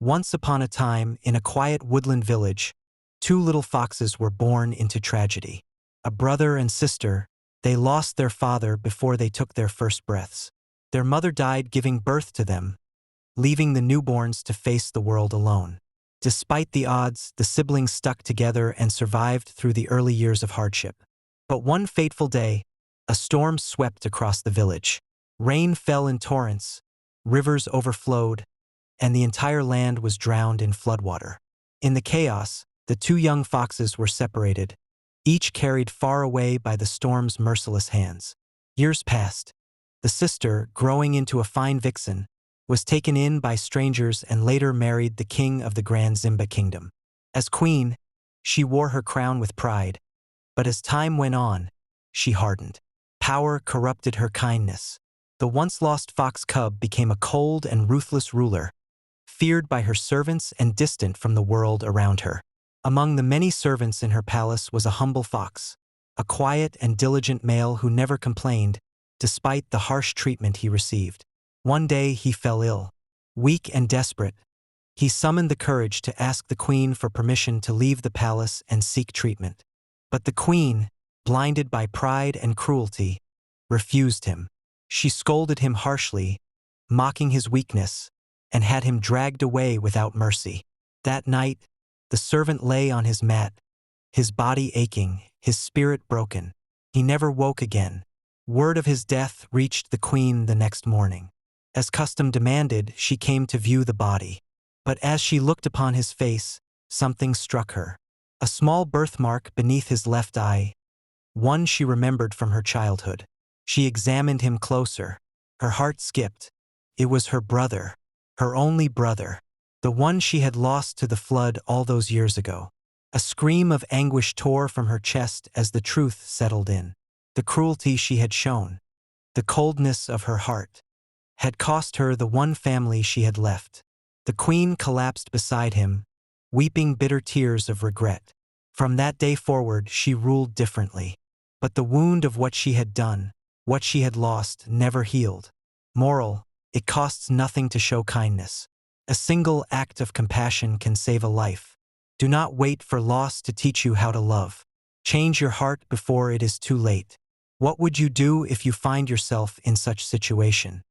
Once upon a time, in a quiet woodland village, two little foxes were born into tragedy. A brother and sister, they lost their father before they took their first breaths. Their mother died giving birth to them, leaving the newborns to face the world alone. Despite the odds, the siblings stuck together and survived through the early years of hardship. But one fateful day, a storm swept across the village. Rain fell in torrents, rivers overflowed, and the entire land was drowned in floodwater. In the chaos, the two young foxes were separated, each carried far away by the storm's merciless hands. Years passed. The sister, growing into a fine vixen, was taken in by strangers and later married the king of the Grand Zimba Kingdom. As queen, she wore her crown with pride, but as time went on, she hardened. Power corrupted her kindness. The once lost fox cub became a cold and ruthless ruler, feared by her servants and distant from the world around her. Among the many servants in her palace was a humble fox, a quiet and diligent male who never complained, despite the harsh treatment he received. One day he fell ill. Weak and desperate, he summoned the courage to ask the queen for permission to leave the palace and seek treatment. But the queen, blinded by pride and cruelty, refused him. She scolded him harshly, mocking his weakness, and had him dragged away without mercy. That night, the servant lay on his mat, his body aching, his spirit broken. He never woke again. Word of his death reached the queen the next morning. As custom demanded, she came to view the body. But as she looked upon his face, something struck her. A small birthmark beneath his left eye, one she remembered from her childhood. She examined him closer. Her heart skipped. It was her brother, her only brother, the one she had lost to the flood all those years ago. A scream of anguish tore from her chest as the truth settled in. The cruelty she had shown, the coldness of her heart, had cost her the one family she had left. The queen collapsed beside him, weeping bitter tears of regret. From that day forward, she ruled differently. But the wound of what she had done, what she had lost, never healed. Moral: it costs nothing to show kindness. A single act of compassion can save a life. Do not wait for loss to teach you how to love. Change your heart before it is too late. What would you do if you find yourself in such situation?